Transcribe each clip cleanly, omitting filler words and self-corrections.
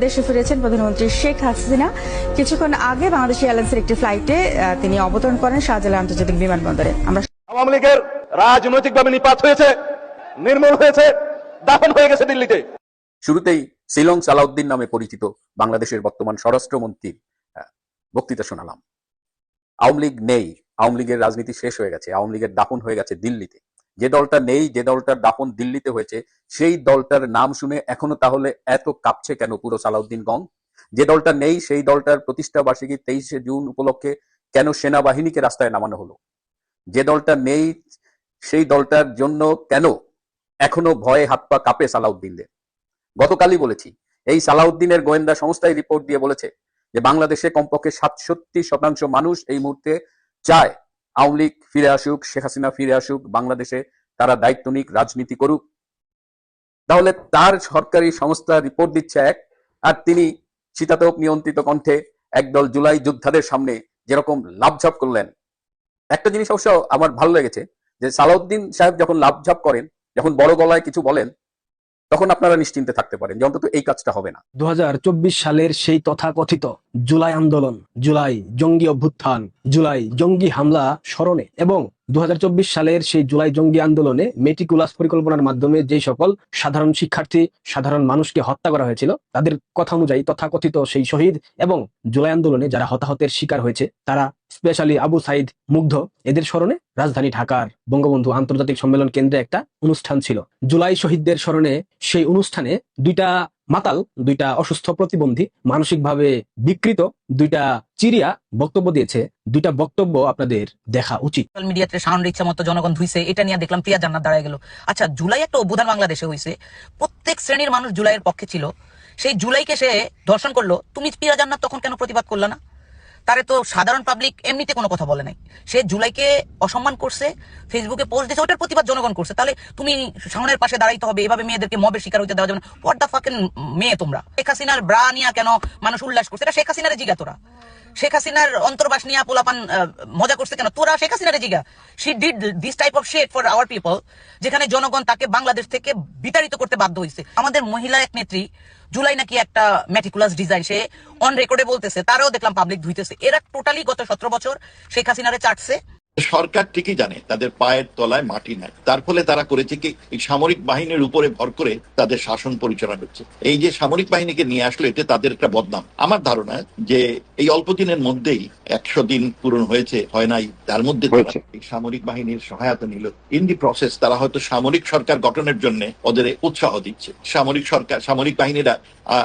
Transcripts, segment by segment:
দেশে ফিরেছেন প্রধানমন্ত্রী শেখ হাসিনা। কিছুক্ষণ আগে বাংলাদেশ এয়ারলাইন্সের একটি ফ্লাইটে তিনি অবতরণ করেন শাহজালাল আন্তর্জাতিক বিমানবন্দরে। আমরা আওয়ামী লীগের রাজনৈতিকভাবে নিপাত হয়েছে, নির্মূল হয়েছে, দাফন হয়ে গেছে দিল্লিতে। শুরুতেই শিলং সালাউদ্দিন নামে পরিচিত বাংলাদেশের বর্তমান স্বরাষ্ট্রমন্ত্রীর বক্তৃতা শোনালাম। আওয়ামী লীগ নেই, আওয়ামী লীগের রাজনীতি শেষ হয়ে গেছে, আওয়ামী লীগের দাফন হয়ে গেছে দিল্লিতে। যে দলটা নেই, যে দলটার দাফন দিল্লিতে হয়েছে, সেই দলটার নাম শুনে এখনো তাহলে এত কাঁপছে কেন পুরো সালাউদ্দিন গং? যে দলটা নেই, সেই দলটার প্রতিষ্ঠা বার্ষিকী 23শে জুন উপলক্ষে কেন সেনাবাহিনীকে রাস্তায় নামানো হলো? যে দলটা নেই, সেই দলটার জন্য কেন এখনো ভয়ে হাত পা কাঁপে সালাউদ্দিনদের? গতকালই বলেছি, এই সালাউদ্দিনের গোয়েন্দা সংস্থায় রিপোর্ট দিয়ে বলেছে যে বাংলাদেশে কমপক্ষে 67% মানুষ এই মুহূর্তে চায় আওয়ামী লীগ ফিরে আসুক, শেখ হাসিনা ফিরে আসুক, বাংলাদেশে তারা দায়িত্ব নিক, রাজনীতি করুক। তাহলে তার সরকারি সংস্থা রিপোর্ট দিচ্ছে এক, আর তিনি শীতাতপ নিয়ন্ত্রিত কণ্ঠে একদল জুলাই যোদ্ধাদের সামনে যেরকম লাভঝাপ করলেন। একটা জিনিস অবশ্য আমার ভালো লেগেছে যে সালাউদ্দিন সাহেব যখন লাভঝাপ করেন, যখন বড় গলায় কিছু বলেন, তখন আপনারা নিশ্চিন্তে থাকতে পারেন যে অন্তত এই কাজটা হবে না। 2024 সালের সেই তথাকথিত জুলাই আন্দোলন, জুলাই জঙ্গি অভ্যুত্থান, জুলাই জঙ্গি হামলা স্মরণে এবং 2024 সালের সেই জুলাই জঙ্গি আন্দোলনে মেটিকুলাস পরিকল্পনার মাধ্যমে যে সকল সাধারণ শিক্ষার্থী, সাধারণ মানুষকে হত্যা করা হয়েছিল, তাদের কথা অনুযায়ী তথাকথিত সেই শহীদ এবং জুলাই আন্দোলনে যারা হতাহতের শিকার হয়েছে, তারা স্পেশালি আবু সাইদ, মুগ্ধ, এদের স্মরণে রাজধানী ঢাকার বঙ্গবন্ধু আন্তর্জাতিক সম্মেলন কেন্দ্রে একটা অনুষ্ঠান ছিল। জুলাই শহীদদের স্মরণে সেই অনুষ্ঠানে দুইটা মাতাল, দুইটা অসুস্থ প্রতিবন্ধী, মানসিকভাবে বিকৃত দুইটা চিরিয়া বক্তব্য দিয়েছে। দুইটা বক্তব্য আপনাদের দেখা উচিত। সোশ্যাল মিডিয়াতে সাউন্ড ইচ্ছা মতো জনগণ ধুইছে, এটা নিয়ে দেখলাম প্রিয়া জান্নাত দাঁড়ায় গেল। আচ্ছা, জুলাই একটা অভ্যুত্থান বাংলাদেশে হয়েছে, প্রত্যেক শ্রেণীর মানুষ জুলাইয়ের পক্ষে ছিল, সেই জুলাইকে সে ধর্ষণ করলো, তুমি প্রিয়া জান্নাত তখন কেন প্রতিবাদ করলা না? তারে তো সাধারণ পাবলিক এমনিতে কোনো কথা বলে নাই, সে জুলাইকে অসম্মান করছে, ফেসবুকে পোস্ট দিয়েছে, ওটার প্রতিবাদ জনগণ করছে। তাহলে তুমি সামনের পাশে দাঁড়াইতে হবে, এভাবে মেয়েদেরকে মবের শিকার হইতে দেওয়া যাবে না। হোয়াট দ্য ফাকিং মেয়ে তোমরা? শেখ হাসিনার ব্রা নিয়া কেন মানুষ উল্লাস করছে? এটা শেখ হাসিনার জিগা। তোরা শেখ হাসিনার অন্তর্বাস নিয়ে পোলাপান মজা করছে কেন? তোরা শেখ হাসিনার জিগা। She did this type of shit for our people, যেখানে জনগণ তাকে বাংলাদেশ থেকে বিতাড়িত করতে বাধ্য হয়েছে। আমাদের মহিলা এক নেত্রী জুলাই নাকি একটা ম্যাটিকুলাস ডিজাইন, সে অন রেকর্ডে বলতেছে, তারও দেখলাম পাবলিক ধুইতেছে। এরা টোটালি গত 17 বছর শেখ হাসিনারে চাটছে। সরকার ঠিকই জানে তাদের পায়ের তলায় মাটি নাই, তার ফলে তারা করেছে কি, এই সামরিক বাহিনীর উপরে ভর করে তাদের শাসন পরিচালনা করছে। এই যে সামরিক বাহিনীকে নিয়ে আসলো, এটা তাদের একটা বদনাম। আমার ধারণা যে এই অল্প দিনের মধ্যেই 100 দিন পূরণ হয়েছে, হয় নাই, তার মধ্যে এই সামরিক বাহিনীর সহায়তা নিল। ইন দি প্রসেস তারা হয়তো সামরিক সরকার গঠনের জন্য ওদের উৎসাহ দিচ্ছে। সামরিক বাহিনীরা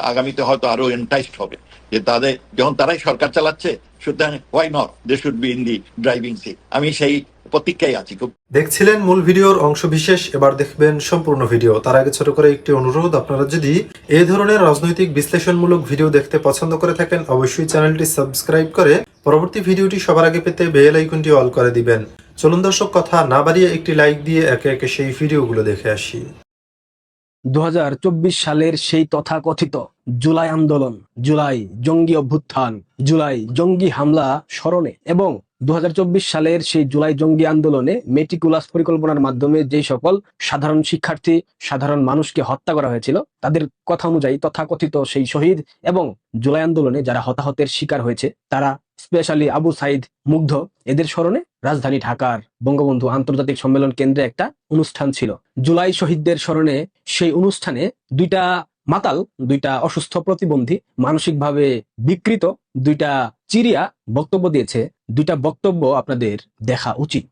আগামীতে হয়তো আরো এন্টাইসড হবে যে তাদের যখন তারাই সরকার চালাচ্ছে, সুতরাং why not they should be in the driving seat. আমি সেই প্রতীক্ষায় আছি। দেখছিলেন মূল ভিডিওর অংশ বিশেষ, এবার দেখবেন সম্পূর্ণ ভিডিও। তার আগে ছোট করে একটি অনুরোধ, আপনারা যদি এই ধরনের রাজনৈতিক বিশ্লেষণমূলক ভিডিও দেখতে পছন্দ করে থাকেন, অবশ্যই চ্যানেলটি সাবস্ক্রাইব করে পরবর্তী ভিডিওটি সবার আগে পেতে বেল আইকনটি অল করে দিবেন। চলুন দর্শক, কথা না বাড়িয়ে একটি লাইক দিয়ে একে একে সেই ভিডিওগুলো দেখে আসি। 2024 সালের সেই তথাকথিত জুলাই আন্দোলন, জুলাই জঙ্গি অভ্যুত্থান, জুলাই জঙ্গি হামলা স্মরণে এবং 2024 সালের সেই জুলাই জঙ্গি আন্দোলনে মেটিকুলাস পরিকল্পনার মাধ্যমে যে সকল সাধারণ শিক্ষার্থী, সাধারণ মানুষকে হত্যা করা হয়েছিল, তাদের কথা অনুযায়ী তথাকথিত সেই শহীদ এবং জুলাই আন্দোলনে যারা হতাহতের শিকার হয়েছে, তারা স্পেশালি আবু সাইদ, মুগ্ধ, এদের স্মরণে রাজধানী ঢাকার বঙ্গবন্ধু আন্তর্জাতিক সম্মেলন কেন্দ্রে একটা অনুষ্ঠান ছিল। জুলাই শহীদদের স্মরণে সেই অনুষ্ঠানে দুইটা মাতাল, দুইটা অসুস্থ প্রতিবন্ধী, মানসিকভাবে বিকৃত দুইটা চিরিয়া বক্তব্য দিয়েছে। দুইটা বক্তব্য আপনাদের দেখা উচিত।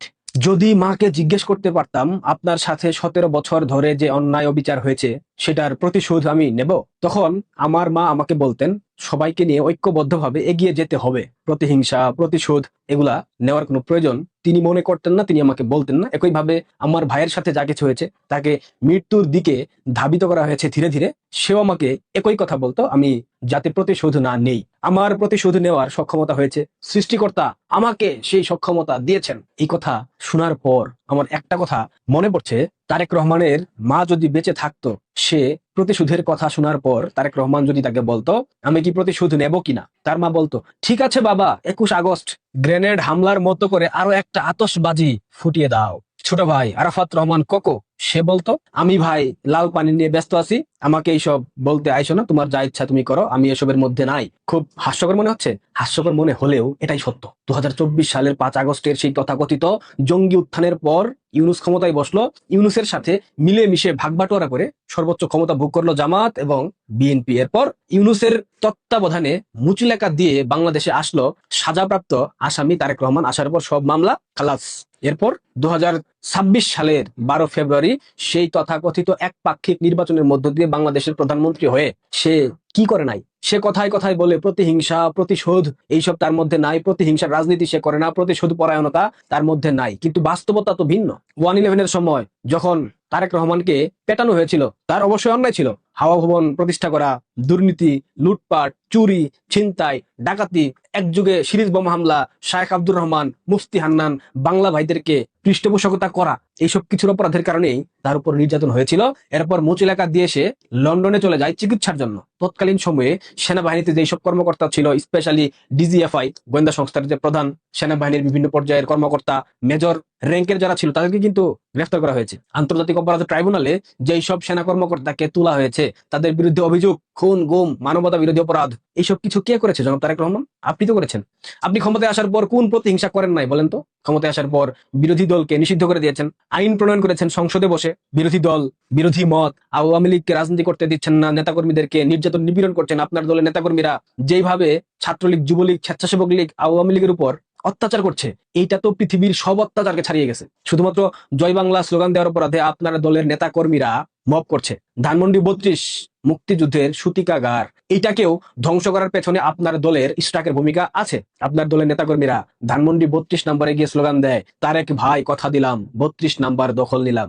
যদি মাকে জিজ্ঞেস করতে পারতাম আপনার সাথে 17 বছর ধরে যে অন্যায় অবিচার হয়েছে সেটার প্রতিশোধ আমি নেব, তখন আমার মা আমাকে বলতেন সবাইকে নিয়ে ঐক্যবদ্ধভাবে এগিয়ে যেতে হবে, প্রতিহিংসা, প্রতিশোধ এগুলা নেওয়ার কোনো প্রয়োজন তিনি মনে করতেন না, তিনি আমাকে বলতেন না। একইভাবে আমার ভাইয়ের সাথে যা কিছু হয়েছে, তাকে মৃত্যুর দিকে ধাবিত করা হয়েছে ধীরে ধীরে, সেও আমাকে একই কথা বলতো, আমি যাতে প্রতিশোধ না নেই। আমার প্রতিশোধ নেওয়ার সক্ষমতা হয়েছে, সৃষ্টিকর্তা আমাকে সেই সক্ষমতা দিয়েছেন। এই কথা শোনার পর আমার একটা কথা মনে পড়ছে, তারেক রহমানের মা যদি বেঁচে থাকতো, সে প্রতিশোধের কথা শোনার পর তারেক রহমান যদি তাকে বলতো আমি কি প্রতিশোধ নেব কিনা, তার মা বলতো ঠিক আছে বাবা, 21 আগস্ট গ্রেনেড হামলার মতো করে আরো একটা আতশবাজি ফুটিয়ে দাও। ছোট ভাই আরাফাত রহমান কোকো, সে বলতো আমি ভাই লাল পানি নিয়ে ব্যস্ত আছি, আমাকে এইসব বলতে আইসো না, তোমার যা ইচ্ছা তুমি করো, আমি এসবের মধ্যে নাই। খুব হাস্যকর মনে হচ্ছে, হাস্যকর মনে হলেও এটাই সত্য। 2024 সালের 5 আগস্টের সেই তথাকথিত জঙ্গি উত্থানের পর ইউনূস ক্ষমতায় বসলো। ইউনূসের সাথে মিলেমিশে ভাগবাটোয়ারা করে সর্বোচ্চ ক্ষমতা ভোগ করলো জামাত এবং বিএনপি। এরপর ইউনূসের তত্ত্বাবধানে মুচলেকা দিয়ে বাংলাদেশে আসলো সাজাপ্রাপ্ত আসামি তারেক রহমান। আসার পর সব মামলা খালাস। এরপর 2026 সালের 12 ফেব্রুয়ারি সেই তথাকথিত একপাক্ষিক নির্বাচনের মধ্য দিয়ে বাংলাদেশের প্রধানমন্ত্রী হয়ে সে কি করে নাই? সে কথায় কথায় বলে প্রতিহিংসা, প্রতিশোধ এইসব তার মধ্যে নাই। প্রতিহিংসার রাজনীতি সে করে না, প্রতিশোধ পরায়ণতা তার মধ্যে নাই। কিন্তু বাস্তবতা তো ভিন্ন। 1/11 সময় যখন তারেক রহমানকে পেটানো হয়েছিল, তার অবশ্যই অন্যায় ছিল। হাওয়া ভবন প্রতিষ্ঠা করা, দুর্নীতি, লুটপাট, চুরি, ছিনতাই, ডাকাতি, একযুগে সিরিজ বোমা হামলা, শায়েখ আব্দুর রহমান, মুফতি হান্নান, বাংলা ভাইদেরকে পৃষ্ঠপোষকতা করা, এইসব কিছুর অপরাধের কারণেই তার উপর নির্যাতন হয়েছিল। এরপর মুচলেকা দিয়ে সে লন্ডনে চলে যায় চিকিৎসার জন্য। তৎকালীন সময়ে সেনাবাহিনীতে যেসব কর্মকর্তা ছিল, স্পেশালি ডিজিএফআই গোয়েন্দা সংস্থার যে প্রধান, সেনাবাহিনীর বিভিন্ন পর্যায়ের কর্মকর্তা, মেজর র্যাঙ্কের যারা ছিল, তাদেরকে কিন্তু গ্রেফতার করা হয়েছে। আন্তর্জাতিক অপরাধ ট্রাইব্যুনালে যেই সব সেনা কর্মকর্তাকে তোলা হয়েছে, তাদের বিরুদ্ধে অভিযোগ খুন, গুম, মানবতা বিরোধী অপরাধ, এইসব কিছু কে করেছে? জনাব তারেক রহমান, আপনি তো করেছেন। আপনি ক্ষমতায় আসার পর কোন প্রতিহিংসা করেন নাই বলেন তো? ক্ষমতায় আসার পর বিরোধী দলকে নিষিদ্ধ করে দিয়েছেন, আইন প্রণয়ন করেছেন সংসদে বসে। বিরোধী দল, বিরোধী মত, আওয়ামী লীগকে রাজনীতি করতে দিচ্ছেন না, নেতাকর্মীদেরকে নির্যাতন নিপীড়ন করছেন। আপনার দলের নেতাকর্মীরা যেইভাবে ছাত্রলীগ, যুবলীগ, স্বেচ্ছাসেবক লীগ, আওয়ামী লীগের উপর অত্যাচার করছে, এইটা তো পৃথিবীর সব অত্যাচারকে ছাড়িয়ে গেছে। শুধুমাত্র জয় বাংলা স্লোগান দেওয়ার অপরাধে আপনার দলের নেতা কর্মীরা মব করছে। ধানমন্ডি 32 মুক্তিযুদ্ধের সূতিকাগার, এইটাকেও ধ্বংস করার পেছনে আপনার দলের স্টাকের ভূমিকা আছে। আপনার দলের নেতাকর্মীরা ধানমন্ডি 32 নম্বরে গিয়ে স্লোগান দেয়, তারেক ভাই কথা দিলাম 32 নাম্বার দখল নিলাম।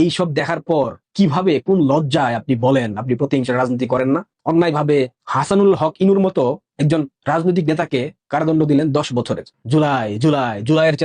এইসব দেখার পর কিভাবে, কোন লজ্জায় আপনি বলেন আপনি প্রতিহিংসার রাজনীতি করেন না? অন্যায়ভাবে হাসানুল হক ইনুর মতো একজন রাজনৈতিক নেতাকে কারাদণ্ড দিলেন 10 বছরের। জুলাইয়ের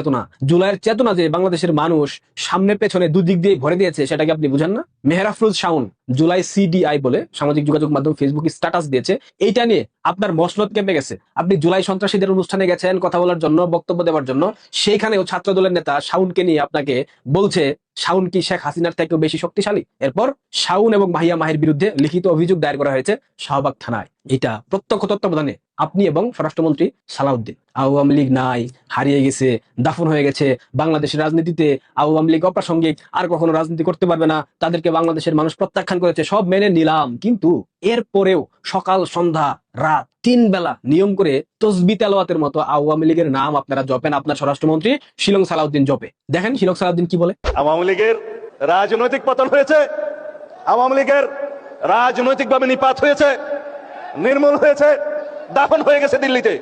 চেতনা যে বাংলাদেশের মানুষ সামনে পেছনে দুদিক দিয়ে ভরে দিয়েছে, সেটাকে আপনি বুঝেন না? মেহরাফরুজ শাওন জুলাই CDI বলে সামাজিক যোগাযোগ মাধ্যম ফেসবুকে স্ট্যাটাস দিয়েছে। এইটা নিয়ে আপনার মসনদ কেঁপে গেছে। আপনি জুলাই সন্ত্রাসীদের অনুষ্ঠানে গেছেন কথা বলার জন্য, বক্তব্য দেওয়ার জন্য। সেইখানেও ছাত্র দলের নেতা শাওনকে নিয়ে আপনাকে বলছে শাওন কি শেখ হাসিনার থেকেও বেশি শক্তিশালী? এরপর শাওন এবং মাহিয়া মাহির বিরুদ্ধে লিখিত অভিযোগ দায়ের করা হয়েছে শাহবাগ থানায়। এটা প্রত্যক্ষ তত্ত্বাবধানে আপনি এবং স্বরাষ্ট্রমন্ত্রী সালাউদ্দিন। আওয়ামী লীগ নাই, হারিয়ে গেছে, দাফন হয়ে গেছে। বাংলাদেশের রাজনীতিতে আওয়ামী লীগ অপ্রাসঙ্গিক, আর কখনো রাজনীতি করতে পারবে না, তাদেরকে বাংলাদেশের মানুষ প্রত্যাখ্যান করেছে, সব মেনে নিলাম। কিন্তু এরপরেও সকাল, সন্ধ্যা, রাত 3 বেলা নিয়ম করে তসবি তেলাওয়াতের মতো আওয়ামী লীগের নাম আপনারা জপেন। আপনার স্বরাষ্ট্রমন্ত্রী শিলং সালাউদ্দিন জপে। দেখেন শিলং সালাউদ্দিন কি বলে। আওয়ামী লীগের রাজনৈতিক পতন হয়েছে, আওয়ামী লীগের রাজনৈতিকভাবে নিপাত হয়েছে, নির্মূল হয়েছে, দাফন হয়ে গেছে দিল্লিতে।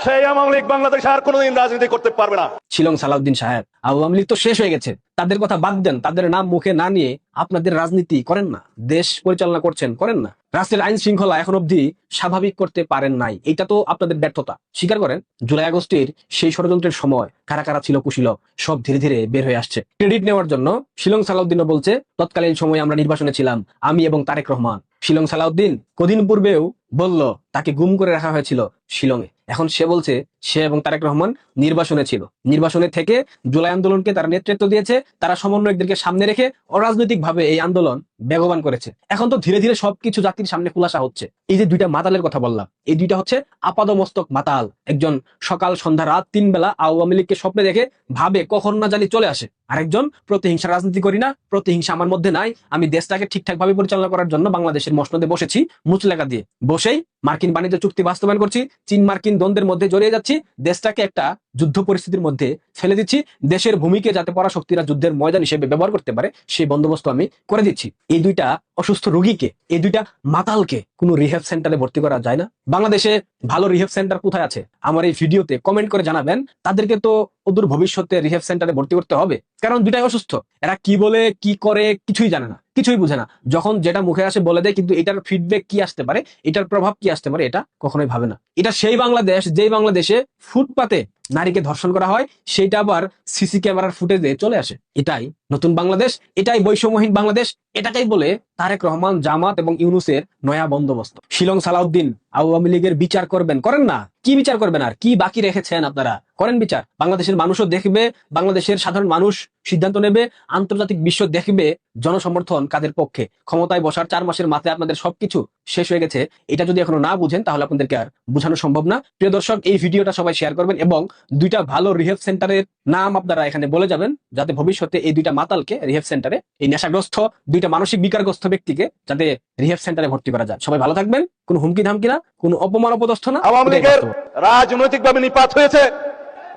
সেই আওয়ামী লীগ বাংলাদেশে আর কোনোদিন রাজনীতি করতে পারবে না। শিলং সালাউদ্দিন সাহেব, আওয়ামী লীগ তো শেষ হয়ে গেছে, তাদের কথা বাদ দেন। তাদের নাম মুখে না নিয়ে আপনাদের রাজনীতি করেন না, দেশ পরিচালনা করেন না, রাষ্ট্রের আইন শৃঙ্খলা এখন অবধি স্বাভাবিক করতে পারেন নাই। এটা তো আপনাদের ব্যর্থতা, স্বীকার করেন। জুলাই আগস্টের সেই ষড়যন্ত্রের সময় কারা কারা ছিল কুশীলব, সব ধীরে ধীরে বের হয়ে আসছে। ক্রেডিট নেওয়ার জন্য শিলং সালাউদ্দিনও বলছে, তৎকালীন সময়ে আমরা নির্বাচনে ছিলাম, আমি এবং তারেক রহমান। শিলং সালাউদ্দিন কদিন পূর্বেও বলল তাকে গুম করে রাখা হয়েছিল শিলংয়ে। এখন সে বলছে সে এবং তারেক রহমান নির্বাচনে ছিল। নির্বাচনে থেকে জুলাই আন্দোলনকে তারা নেতৃত্ব দিয়েছে, তারা সমন্বয়কদেরকে সামনে রেখে অরাজনৈতিক ভাবে এই আন্দোলন বেগবান করেছে। এখন তো ধীরে ধীরে সবকিছু জাতির সামনে খুলাসা হচ্ছে। এই যে 2টা মাতালের কথা বললাম, এই 2টা হচ্ছে আপাদমস্তক মাতাল। একজন সকাল, সন্ধ্যা, রাত 3 বেলা আওয়ামী লীগকে স্বপ্নে দেখে ভাবে কখন না জানি চলে আসে। আরেকজন প্রতিহিংসা রাজনীতি করি না, প্রতিহিংসা আমার মধ্যে নাই, আমি দেশটাকে ঠিকঠাক ভাবে পরিচালনা করার জন্য বাংলাদেশের মসনদে বসেছি, মুচলেকা দিয়ে বসেই মার্কিন বাণিজ্য চুক্তি বাস্তবায়ন করছি, চীন মার্কিন দ্বন্দ্বের মধ্যে জড়িয়ে যাচ্ছি, দেশটাকে একটা যুদ্ধ পরিস্থিতির মধ্যে ফেলে দিচ্ছি, দেশের ভূমিকে যাতে পরাশক্তিরা যুদ্ধের ময়দান হিসেবে ব্যবহার করতে পারে সেই বন্দোবস্ত আমি করে দিচ্ছি। এই 2টা অসুস্থ রোগীকে, এই 2টা মাতালকে কোনো রিহ্যাব সেন্টারে ভর্তি করা যায় না? বাংলাদেশে ভালো রিহ্যাব সেন্টার কোথায় আছে আমার এই ভিডিওতে কমেন্ট করে জানাবেন। তাদেরকে তো অদূর ভবিষ্যতে রিহ্যাব সেন্টারে ভর্তি করতে হবে, কারণ 2টাই অসুস্থ। এরা কি বলে কি করে কিছুই জানে না, কিছুই বুঝে না। যখন যেটা মুখে আসে বলে দেয়, কিন্তু এটার ফিডব্যাক কি আসতে পারে, এটার প্রভাব কি আসতে পারে, এটা কখনোই ভাবে না। এটা সেই বাংলাদেশ যেই বাংলাদেশে ফুটপাতে নারীকে ধর্ষণ করা হয়, সেটা আবার সিসি ক্যামেরার ফুটেজে চলে আসে। এটাই নতুন বাংলাদেশ, এটাই বৈষম্যহীন বাংলাদেশ, এটাকেই বলে তারেক রহমান, জামাত এবং ইউনূসের নয়া বন্দোবস্ত। শিলং সালাউদ্দিন আওয়ামী লীগের বিচার করবেন, করেন না? কি বিচার করবেন? আর কি বাকি রেখেছেন আপনারা? করেন বিচার। বাংলাদেশের মানুষও দেখবে, বাংলাদেশের সাধারণ মানুষ সিদ্ধান্ত নেবে, আন্তর্জাতিক বিশ্ব দেখবে জনসমর্থন কাদের পক্ষে। ক্ষমতায় বসার 4 মাসের মাথায় আপনাদের সবকিছু শেষ হয়ে গেছে। এটা যদি এখনো না বুঝেন তাহলে আপনাদেরকে আর বোঝানো সম্ভব না। প্রিয় দর্শক, এই ভিডিওটা সবাই শেয়ার করবেন এবং 2টা ভালো রিহেব সেন্টারের নাম আপনারা এখানে বলে যাবেন, যাতে ভবিষ্যতে এই 2টা মাতালকে রিহেব সেন্টারে, এই নেশাগ্রস্ত 2টা মানসিক বিকারগ্রস্ত ব্যক্তিকে যাতে রিহেব সেন্টারে ভর্তি করা যায়। সবাই ভালো থাকবেন। কোনো হুমকি ধামকি না, কোনো অপমান অপদস্থ না। আওয়ামী এটাই লীগের বাস্তব। রাজনৈতিকভাবে নিপাত হয়েছে,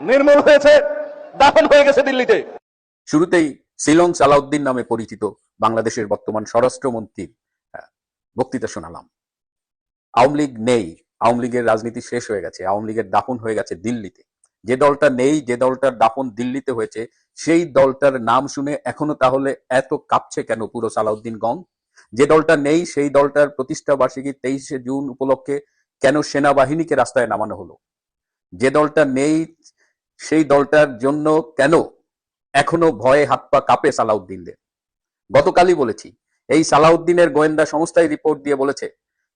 নির্মূল হয়েছে, দাফন হয়ে গেছে দিল্লিতে। শুরুতেই শিলং সালাউদ্দিন নামে পরিচিত বাংলাদেশের বর্তমান স্বরাষ্ট্রমন্ত্রীর বক্তৃতা শোনালাম। আওয়ামী লীগ নেই, আওয়ামী লীগের রাজনীতি শেষ হয়ে গেছে, আওয়ামী লীগের দাফন হয়ে গেছে দিল্লিতে। যে দলটা নেই, যে দলটার দাফন দিল্লিতে হয়েছে, সেই দলটার নাম শুনে এখনো তাহলে এত কাঁপছে কেন পুরো সালাউদ্দিন গং? যে দলটা নেই, সেই দলটার প্রতিষ্ঠা বার্ষিকী 23শে জুন উপলক্ষে কেন সেনাবাহিনীকে রাস্তায় নামানো হলো? যে দলটা নেই, সেই দলটার জন্য কেন এখনো ভয়ে হাত পা কাঁপে সালাউদ্দিনদের? গতকালই বলেছি, এই সালাউদ্দিনের গোয়েন্দা সংস্থায় রিপোর্ট দিয়ে বলেছে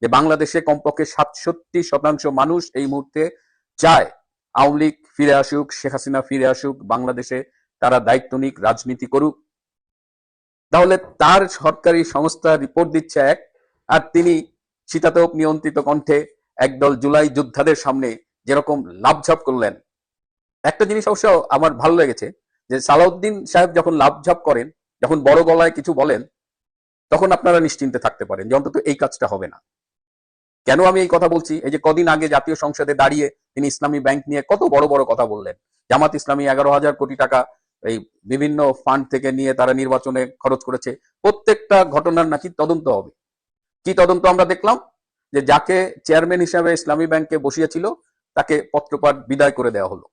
যে বাংলাদেশে কমপক্ষে 67% মানুষ এই মুহূর্তে চায় আওয়ামী লীগ ফিরে আসুক, শেখ হাসিনা ফিরে আসুক, বাংলাদেশে তারা দায়িত্ব নিক, রাজনীতি করুক। তাহলে তার সরকারি সংস্থা রিপোর্ট দিচ্ছে এক, আর তিনি শীতাতপ নিয়ন্ত্রিত কণ্ঠে একদল জুলাই যোদ্ধাদের সামনে যেরকম লাভঝাপ করলেন। একটা জিনিস অবশ্য আমার ভালো লেগেছে, যে সালাউদ্দিন সাহেব যখন লাভঝাপ করেন, যখন বড় গলায় কিছু বলেন, তখন আপনারা নিশ্চিন্তে থাকতে পারেন যে অন্তত এই কাজটা হবে না। কেন আমি এই কথা বলছি? এই যে কদিন আগে জাতীয় সংসদে দাঁড়িয়ে তিনি ইসলামী ব্যাংক নিয়ে কত বড় বড় কথা বললেন। জামাত ইসলামী 11,000 কোটি টাকা এই বিভিন্ন ফান্ড থেকে নিয়ে তারা নির্বাচনে খরচ করেছে। প্রত্যেকটা ঘটনার নাকি তদন্ত হবে। কি তদন্ত আমরা দেখলাম? যে যাকে চেয়ারম্যান হিসাবে ইসলামী ব্যাংকে বসিয়েছিল তাকে পত্রপাঠ বিদায় করে দেওয়া হলো।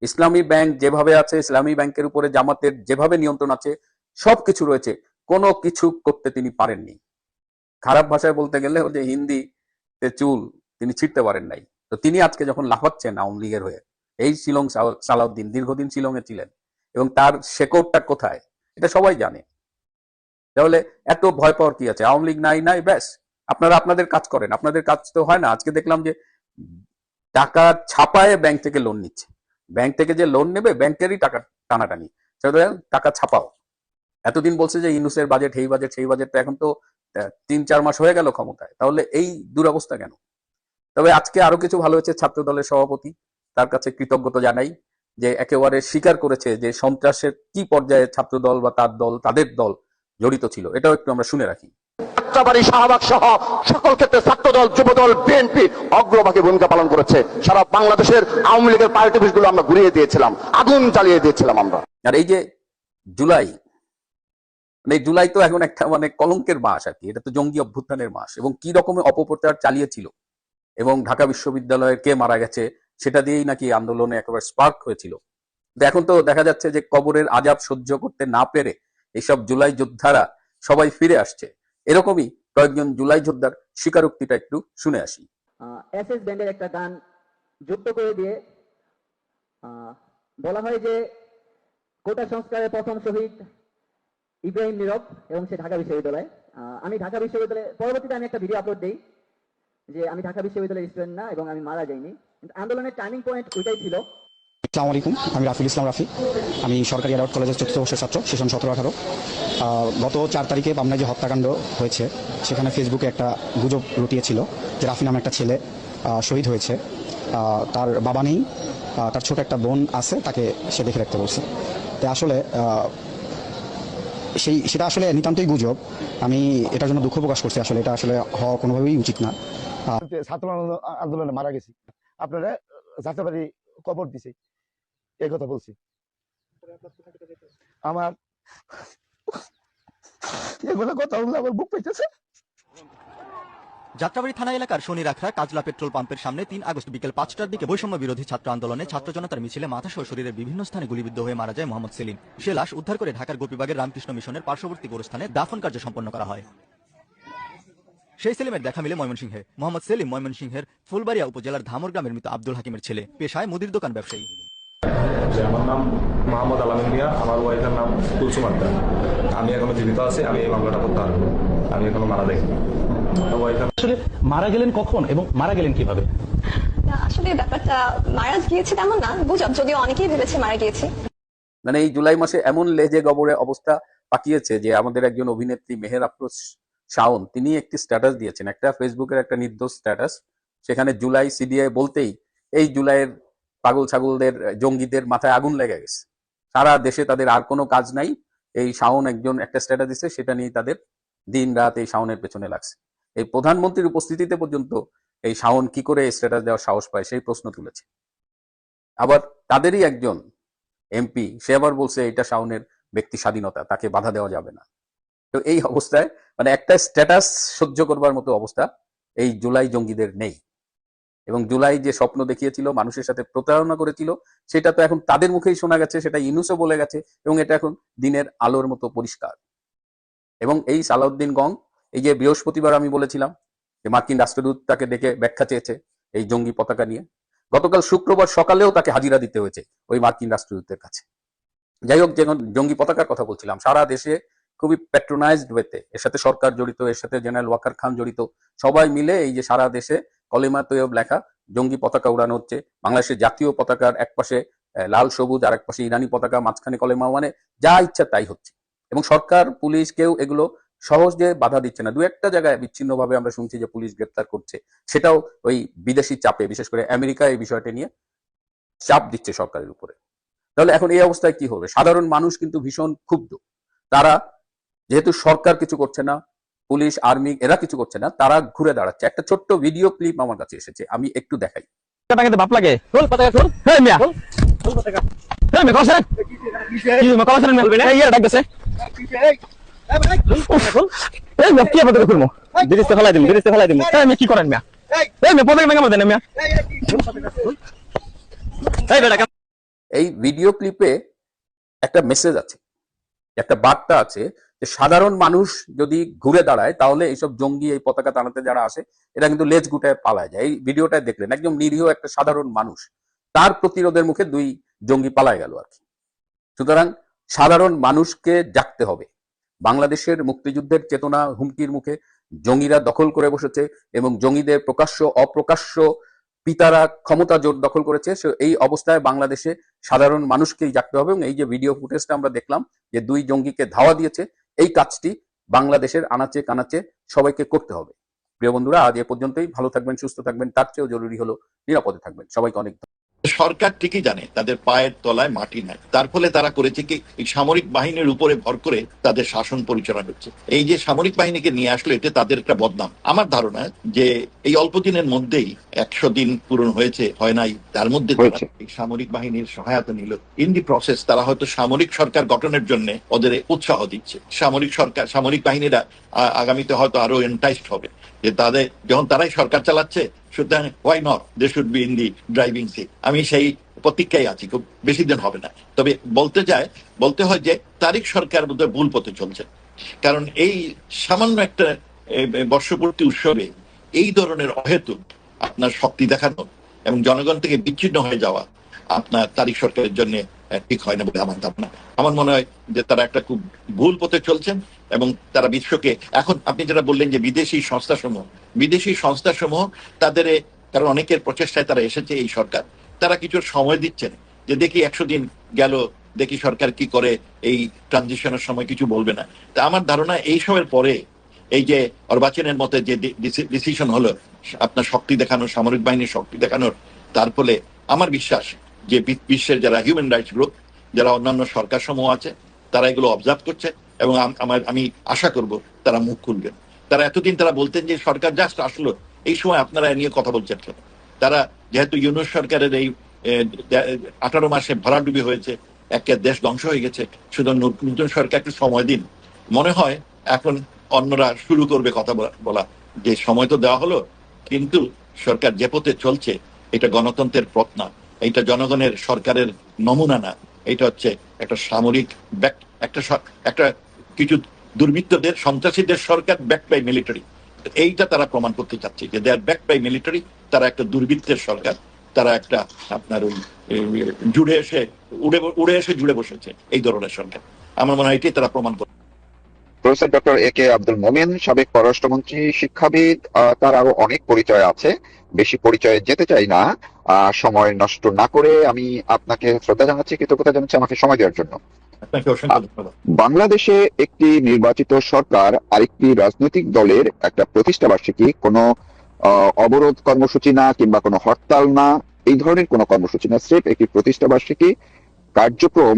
ইসলামী ব্যাংক যেভাবে আছে, ইসলামী ব্যাংকের উপরে জামাতের যেভাবে নিয়ন্ত্রণ আছে, সবকিছু রয়েছে, কোনো কিছু করতে তিনি পারেননি। খারাপ ভাষায় বলতে গেলে যে হিন্দিতে চুল তিনি ছিঁড়তে পারেন নাই। তো তিনি আজকে যখন লাফাচ্ছেন আওয়ামী লীগের হয়ে, এই শিলং সালাউদ্দিন দীর্ঘদিন শিলংয়ে ছিলেন এবং তার শেকড়টা কোথায় এটা সবাই জানে। তাহলে এত ভয় পাওয়ার কি আছে? আওয়ামী লীগ নাই নাই, ব্যাস আপনারা আপনাদের কাজ করেন। আপনাদের কাজ তো হয় না। আজকে দেখলাম যে টাকা ছাপায় ব্যাংক থেকে লোন নিচ্ছে। ব্যাংক থেকে যে লোন নেবে, ব্যাংকেরই টাকা টানাটানি, সেটা টাকা ছাপাও। এতদিন বলছে যে ইউনূসের বাজেট, এই বাজেট, সেই বাজেট, তো এখন তো 3-4 মাস হয়ে গেল ক্ষমতায়, তাহলে এই দুরবস্থা কেন? তবে আজকে আরো কিছু ভালো হয়েছে, ছাত্র দলের সভাপতি, তার কাছে কৃতজ্ঞতা জানাই যে একেবারে স্বীকার করেছে যে সন্ত্রাসের কি পর্যায়ে ছাত্র দল বা তার দল, তাদের দল জড়িত ছিল। এটাও একটু আমরা শুনে রাখি। যাত্রাবাড়ী, শাহবাগ সহ সকল ক্ষেত্রে ছাত্রদল, যুবদল, বিএনপি অগ্রভাগে ভূমিকা পালন করেছে। সারা বাংলাদেশের আওয়ামী লীগের পার্টি অফিসগুলো আমরা ঘুরিয়ে দিয়েছিলাম, আগুন জ্বালিয়ে দিয়েছিলাম আমরা। আর এই যে জুলাই, মানে জুলাই তো এখন একটা মানে কলঙ্কের মাস আর কি। এটা তো জঙ্গি অভ্যুত্থানের মাস, এবং কি রকমের অপপ্রচার চালিয়েছিল এবং ঢাকা বিশ্ববিদ্যালয়ের কে মারা গেছে সেটা দিয়েই নাকি আন্দোলনে একেবারে স্পার্ক হয়েছিল। এখন তো দেখা যাচ্ছে যে কবরের আযাব সহ্য করতে না পেরে এইসব জুলাই যোদ্ধারা সবাই ফিরে আসছে। এরকমই কয়েকজন জুলাই যোদ্ধার স্বীকারোক্তিটা একটু শুনে আসি। এসএস ব্যান্ডের একটা গান যুক্ত করে দিয়ে বলা হয় যে কোটা সংস্কারের প্রথম শহীদ ইব্রাহিম নীরব, এবং সে ঢাকা বিশ্ববিদ্যালয়। আমি ঢাকা বিশ্ববিদ্যালয়ে পরবর্তীতে আমি একটা ভিডিও আপলোড দিই যে আমি ঢাকা বিশ্ববিদ্যালয়ের স্টুডেন্ট না এবং আমি মারা যাইনি, কিন্তু আন্দোলনের টার্নিং পয়েন্ট ওইটাই ছিল। আসসালামু আলাইকুম, আমি রাফিল ইসলাম রাফি। আমি সরকারি অ্যাডাল্ট কলেজের 4র্থ বর্ষের ছাত্র, সেশন 17-18। গত 4 তারিখে পাবনায় যে হত্যাকাণ্ড হয়েছে, সেখানে ফেসবুকে একটা গুজব রটিয়েছিল যে রাফি নামে একটা ছেলে শহীদ হয়েছে। তার বাবা নেই, তার ছোট একটা বোন আছে, তাকে সে দেখে রাখতে বলছে। তাই আসলে সেটা আসলে নিতান্তই গুজব। আমি এটার জন্য দুঃখ প্রকাশ করছি। আসলে এটা আসলে হওয়া কোনোভাবেই উচিত না। ছাত্র আন্দোলনে মারা গেছি, আপনারা যাত্রাবাড়ি কবর দিছে, এই কথা বলছি। আমার এগুলো কথা বললে আমার বুক পেতেছে। যাত্রাবাড়ী থানা এলাকার শনিরাখড়া কাজলা পেট্রোল পাম্পের সামনে 3 আগস্ট বিকেল 5টার দিকে বৈষম্য বিরোধী ছাত্র আন্দোলনে ছাত্র জনতার মিছিলে মাথাসহ শরীরের বিভিন্ন স্থানে গুলিবিদ্ধ হয়ে মারা যায় মোহাম্মদ সেলিম। সে লাশ উদ্ধার করে ঢাকার গোপীবাগের রামকৃষ্ণ মিশনের পার্শ্ববর্তী গোরস্থানে দাফন কার্য সম্পন্ন করা হয়। সেই সেলিমের দেখা মিলে ময়মনসিংহে। মোহাম্মদ সেলিম ময়মনসিংহের ফুলবাড়িয়া উপজেলার ধামর গ্রামের মৃত আব্দুল হাকিমের ছেলে, পেশায় মুদির দোকান ব্যবসায়ী। আমার নাম মোহাম্মদ আলামিন মিয়া, আমার ওয়াইফের নাম কুলসুম আক্তার। আমি এখনো জীবিত আছি, আমি এই মামলাটা প্রত্যাহার করব। আমি এখনো মারা যাইনি। আসলে মারা গেলেন কখন এবং মারা গেলেন কিভাবে? আসলে ব্যাপারটা মারা গিয়েছে তেমন না, গুজব, যদিও অনেকেই ভেবেছে মারা গিয়েছে। মানে এই জুলাই মাসে এমন লেজে গবরে অবস্থা পাকিয়েছে যে আমাদের একজন অভিনেত্রী মেহের আফরোজ শাওন তিনি একটি স্ট্যাটাস দিয়েছেন, একটা ফেসবুকের একটা নির্দোষ স্ট্যাটাস। সেখানে জুলাই সিডিআই বলতেই এই জুলাইয়ের পাগল ছাগলদের জঙ্গিদের মাথায় আগুন লেগে গেছে। সারা দেশে তাদের আর কোনো কাজ নাই, এই শাওন একজন একটা স্ট্যাটাস দিচ্ছে, সেটা নিয়ে তাদের দিন রাত এই শাওনের পেছনে লাগছে। এই প্রধানমন্ত্রীর উপস্থিতিতে পর্যন্ত এই শাওন কি করে স্ট্যাটাস দেওয়ার সাহস পায় সেই প্রশ্ন তুলেছে। আবার তাদেরই একজন এমপি সে আবার বলছে এটা শাওনের ব্যক্তি স্বাধীনতা, তাকে বাধা দেওয়া যাবে না। তো এই অবস্থায় মানে একটা স্ট্যাটাস সহ্য করবার মতো অবস্থা এই জুলাই জঙ্গিদের নেই। এবং জুলাই যে স্বপ্ন দেখিয়েছিল, মানুষের সাথে প্রতারণা করেছিল, সেটা তো এখন তাদের মুখেই শোনা গেছে, সেটা ইউনূসও বলে গেছে এবং এটা এখন দিনের আলোর মতো পরিষ্কার। এবং এই সালাউদ্দিন গং, এই যে বৃহস্পতিবার আমি বলেছিলাম যে মার্কিন রাষ্ট্রদূত তাকে ডেকে ব্যাখ্যা চেয়েছে এই জঙ্গি পতাকা নিয়ে, গতকাল শুক্রবার সকালেও তাকে হাজিরা দিতে হয়েছে ওই মার্কিন রাষ্ট্রদূতের কাছে। যাই হোক, যখন জঙ্গি পতাকার কথা বলছিলাম, সারা দেশে খুবই প্যাট্রোনাইজড ওয়েতে এর সাথে সরকার জড়িত, এর সাথে জেনারেল ওয়াকার খান জড়িত, সবাই মিলে এই যে সারা দেশে কলেমা তৈয়ব লেখা জঙ্গি পতাকা উড়ানো হচ্ছে। বাংলাদেশের জাতীয় পতাকার এক পাশে লাল সবুজ আর এক পাশে ইরানি পতাকা, মাঝখানে কলেমা, মানে যা ইচ্ছা তাই হচ্ছে। এবং সরকার পুলিশ কেউ এগুলো সহজে বাধা দিচ্ছে না। দু একটা জায়গায় বিচ্ছিন্নভাবে আমরা শুনছি যে পুলিশ গ্রেপ্তার করছে, সেটাও ওই বিদেশি চাপে, বিশেষ করে আমেরিকা এই বিষয়টা নিয়ে চাপ দিচ্ছে সরকারের উপরে। তাহলে এখন এই অবস্থায় কি হবে? সাধারণ মানুষ কিন্তু ভীষণ ক্ষুব্ধ। তারা যেহেতু সরকার কিছু করছে না, পুলিশ আর্মি এরা কিছু করছে না, তারা ঘুরে দাঁড়াচ্ছে। একটা ছোট্ট ভিডিও ক্লিপ আমার কাছে এসেছে, আমি একটু দেখাই। বাপ লাগে কি করেন মিয়া? এই ভিডিও ক্লিপে একটা মেসেজ আছে, একটা বার্তা আছে যে সাধারণ মানুষ যদি ঘুরে দাঁড়ায় তাহলে এইসব জঙ্গি এই পতাকা টানাতে যারা আসে এরা কিন্তু লেজ গুটায় পালায় যায়। এই ভিডিওটায় দেখলেন একদম নিরীহ একটা সাধারণ মানুষ, তার প্রতিরোধের মুখে দুই জঙ্গি পালায় গেল আর কি। সুতরাং সাধারণ মানুষকে জাগতে হবে। বাংলাদেশের মুক্তিযুদ্ধের চেতনা হুমকির মুখে জঙ্গিরা দখল করে বসেছে এবং জঙ্গিদের প্রকাশ্য অপ্রকাশ্য পিতারা ক্ষমতা জোর দখল করেছে। এই অবস্থায় বাংলাদেশে সাধারণ মানুষকেই জাগতে হবে। এবং এই যে ভিডিও ফুটেজটা আমরা দেখলাম যে দুই জঙ্গিকে ধাওয়া দিয়েছে, এই কাজটি বাংলাদেশের আনাচে কানাচে সবাইকে করতে হবে। প্রিয় বন্ধুরা, আজ এ পর্যন্তই। ভালো থাকবেন, সুস্থ থাকবেন, তার চেয়েও জরুরি হলো নিরাপদে থাকবেন। সবাইকে অনেক সরকার ঠিকই জানে তাদের পায়ের তলায় মাটি নাই, তার ফলে তারা করেছে কি এই সামরিক বাহিনীর উপরে ভর করে তাদের শাসন পরিচালনা করছে। এই যে সামরিক বাহিনীকে নিয়ে আসলো এটা তাদের একটা বদনাম। আমার ধারণা যে এই অল্প দিনের মধ্যেই 100 দিন পূরণ হয়েছে, হয় নাই, তার মধ্যে এই সামরিক বাহিনীর সহায়তা নিল। ইন দি প্রসেস তারা হয়তো সামরিক সরকার গঠনের জন্য ওদের উৎসাহ দিচ্ছে। সামরিক বাহিনীরা আগামীতে হয়তো আরো এন্টাইজড হবে যে তাদের যখন তারাই সরকার চালাচ্ছে, সুতরাং why not they should be in the driving seat. আমি সেই প্রতীক্ষায় আছি, খুব বেশি দিন হবে না। তবে বলতে হয় যে তারিক সরকার বোধহয় ভুল পথে চলছে। কারণ এই সামান্য একটা বর্ষপূর্তি উৎসবে এই ধরনের অহেতুক আপনার শক্তি দেখানো এবং জনগণ থেকে বিচ্ছিন্ন হয়ে যাওয়া আপনার তারিক সরকারের জন্য ঠিক হয় না বলে আমার ধারণা। আমার মনে হয় যে তারা একটা খুব ভুল পথে চলছেন এবং তারা বিশ্বকে এখন আপনি যেটা বললেন যে বিদেশি সংস্থাসমূহ তাদের, কারণ অনেকের প্রচেষ্টায় তারা এসেছে এই সরকার, তারা কিছু সময় দিচ্ছেন যে দেখি 100 দিন গেল, দেখি সরকার কি করে, এই ট্রানজিশনের সময় কিছু বলবে না। তা আমার ধারণা এই সময়ের পরে এই যে অর্বাচনের মতে যে ডিসিশন হলো আপনার শক্তি দেখানোর, সামরিক বাহিনীর শক্তি দেখানোর, তার ফলে আমার বিশ্বাস যে বিশ্বের যারা হিউম্যান রাইটস গ্রুপ, যারা অন্যান্য সরকার সমূহ আছে, তারা এগুলো অবজার্ভ করছে এবং আমি আশা করব তারা মুখ খুলবেন। তারা এতদিন তারা বলতেন যে সরকার জাস্ট আসলো, এই সময় আপনারা নিয়ে কথা বলছেন কেন? তারা যেহেতু ইউনূস সরকারের এই 18 মাসে ভরাডুবি হয়েছে, একটা দেশ ধ্বংস হয়ে গেছে, শুধু নতুন সরকার একটু সময় দিন। মনে হয় এখন অন্যরা শুরু করবে কথা বলা যে সময় তো দেওয়া হলো, কিন্তু সরকার যে পথে চলছে এটা গণতন্ত্রের পথ না, এটা জনগণের সরকারের নমুনা না, এটা হচ্ছে একটা সামরিক একটা কিছু দুর্বৃত্তদের, সন্ত্রাসীদের সরকার ব্যাক বাই মিলিটারি। এইটা তারা প্রমাণ করতে চাচ্ছে যে দে আর ব্যাক বাই মিলিটারি, তারা একটা দুর্বৃত্তের সরকার তারা একটা আপনার ওই উড়ে এসে জুড়ে বসেছে এই ধরনের সরকার। আমার মনে হয় এটাই তারা প্রমাণ করে। প্রফেসর ডক্টর এ কে আব্দুল মোমেন, সাবেক পররাষ্ট্রমন্ত্রী, শিক্ষাবিদ, তার আরো অনেক পরিচয় আছে, বেশি পরিচয়ে যেতে চাই না। সময় নষ্ট না করে আমি আপনাকে শ্রদ্ধা জানাচ্ছি, কৃতজ্ঞতা জানাচ্ছি আমাকে সময় দেওয়ার জন্য। আপনাকে অসংখ্য ধন্যবাদ। বাংলাদেশে একটি নির্বাচিত সরকার আরেকটি রাজনৈতিক দলের একটা প্রতিষ্ঠা বার্ষিকী, কোনো অবরোধ কর্মসূচি না কিংবা কোনো হরতাল না, এই ধরনের কোনো কর্মসূচি না, স্রেফ একটি প্রতিষ্ঠা বার্ষিকী কার্যক্রম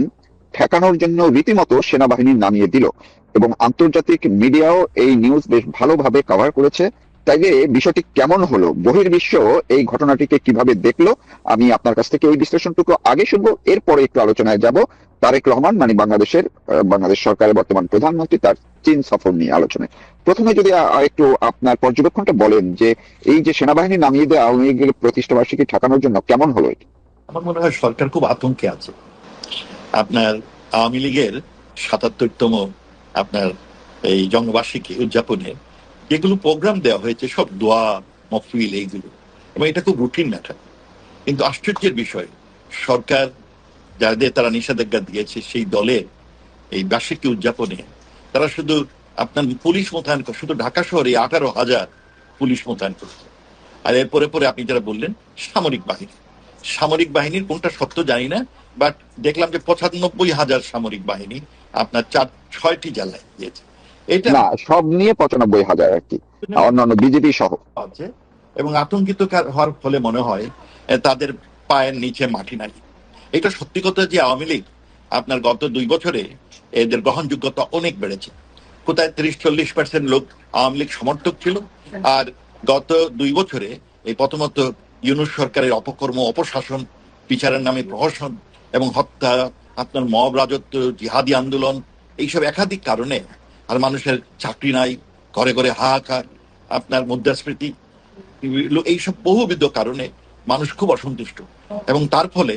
ঠেকানোর জন্য রীতিমতো সেনাবাহিনী নামিয়ে দিল এবং আন্তর্জাতিক মিডিয়াও এই নিউজ বেশ ভালোভাবে কভার করেছে। তাইলে বিষয়টি কেমন হলো, বহির্বিশ্ব এই ঘটনাটিকে কিভাবে দেখলো, আমি আপনার কাছ থেকে এই বিশ্লেষণটুকু আগে শুনবো, এরপরে একটু আলোচনায় যাব তারেক রহমান মানে বাংলাদেশ সরকারের বর্তমান প্রধানমন্ত্রী তার চীন সফর নিয়ে আলোচনায়। প্রথমে যদি একটু আপনার পর্যবেক্ষণটা বলেন যে এই যে সেনাবাহিনী নামিয়ে দেওয়া আওয়ামী লীগের প্রতিষ্ঠা বার্ষিকী ঠেকানোর জন্য কেমন হলো এটা? আমার মনে হয় সরকার খুব আতঙ্কে আছে। আপনার আওয়ামী লীগের ৭৭তম আপনার এই জন্মবার্ষিকী উদযাপনে যেগুলো প্রোগ্রাম দেওয়া হয়েছে সব দোয়া মফিল এইগুলো, এবং এটা খুব রুটিন ম্যাটার। কিন্তু আশ্চর্যের বিষয়, সরকার যাদের তারা নিষেধাজ্ঞা দিয়েছে সেই দলের এই বার্ষিকী উদযাপনে তারা শুধু আপনার পুলিশ মোতায়েন করে, শুধু ঢাকা শহরে 18,000 পুলিশ মোতায়েন করছে। আর এরপরে পরে আপনি যারা বললেন সামরিক বাহিনীর কোনটা সত্য জানি না, বাট দেখলাম যে 95,000 সামরিক বাহিনী আপনার 6টি জেলায় দিয়েছে। এটা না, সব নিয়ে 95,000 আর কি, অন্যান্য বিজেপি সহ আছে। এবং আতঙ্কিত হওয়ার ফলে মনে হয় তাদের পায়ের নিচে মাটি নাই। এটা সত্যি কথা যে আওয়ামী লীগ আপনার গত 2 বছরে এদের গ্রহণযোগ্যতা অনেক বেড়েছে। কোথায় 30-40% লোক আওয়ামী লীগ সমর্থক ছিল, আর গত 2 বছরে এই প্রথমত ইউনূস সরকারের অপকর্ম, অপশাসন, বিচারের নামে প্রহসন এবং হত্যা, আপনার মব রাজত্ব, জিহাদি আন্দোলন, এইসব একাধিক কারণে, আর মানুষের চাকরি নাই, ঘরে ঘরে হাহাকার, আপনার মুদ্রাস্ফীতি, এইসব বহুবিধ কারণে মানুষ খুব অসন্তুষ্ট। এবং তার ফলে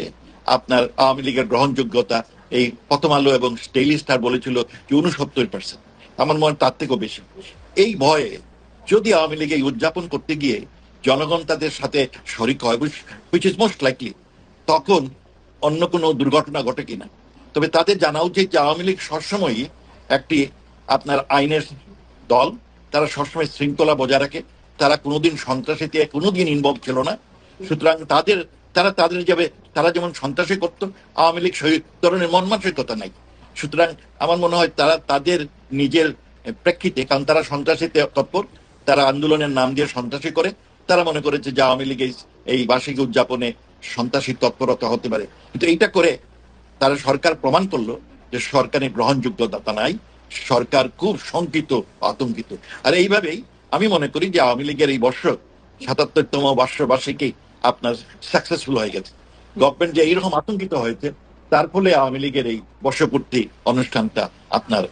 আপনার আওয়ামী লীগের গ্রহণযোগ্যতা এই প্রথম আলো এবং ডেইলি স্টার বলেছিল যে 69%, আমার মনে হয় তার থেকেও বেশি। এই ভয়ে যদি আওয়ামী লীগ এই উদযাপন করতে গিয়ে জনগণ তাদের সাথে শরিক হয়, হুইচ ইজ মোস্ট লাইকলি, তখন অন্য কোনো দুর্ঘটনা ঘটে কিনা। তবে তাদের জানা উচিত যে আওয়ামী লীগ সবসময়ই একটি আপনার আইনের দল, তারা সবসময় শৃঙ্খলা বজায় রাখে, তারা কোনোদিন সন্ত্রাসীতে কোনোদিন ইনভলভ ছিল না। সুতরাং তারা যেমন সন্ত্রাসী করতো, আওয়ামী লীগ সেই ধরনের মন মানসিকতা নাই। সুতরাং আমার মনে হয় তারা তাদের নিজের প্রেক্ষিতে, কারণ তারা সন্ত্রাসীতে তৎপর, তারা আন্দোলনের নাম দিয়ে সন্ত্রাসী করে, তারা মনে করেছে যে আওয়ামী লীগ এই বার্ষিকী উদযাপনে সন্ত্রাসী তৎপরতা হতে পারে। কিন্তু এইটা করে তারা সরকার প্রমাণ করলো যে সরকারের গ্রহণযোগ্যতা নাই, সরকার খুব শঙ্কিত, আতঙ্কিত। আর এইভাবেই আমি মনে করি যে আওয়ামী লীগের এই বর্ষ ৭৭তম বর্ষবার্ষিকী আপনার সাকসেসফুল হয়ে গেছে। গভর্নমেন্ট যে এইরকম আতঙ্কিত হয়েছে, তার ফলে আওয়ামী লীগের এই বর্ষপূর্তি অনুষ্ঠানটা আপনার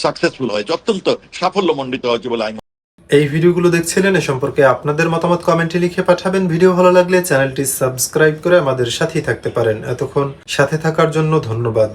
সাকসেসফুল হয়েছে, অত্যন্ত সাফল্যমণ্ডিত হয়েছে বলে আমি। এই ভিডিওগুলো দেখছিলেন, এ সম্পর্কে আপনাদের মতামত কমেন্টে লিখে পাঠাবেন। ভিডিও ভালো লাগলে চ্যানেলটি সাবস্ক্রাইব করে আমাদের সাথেই থাকতে পারেন। এতক্ষণ সাথে থাকার জন্য ধন্যবাদ।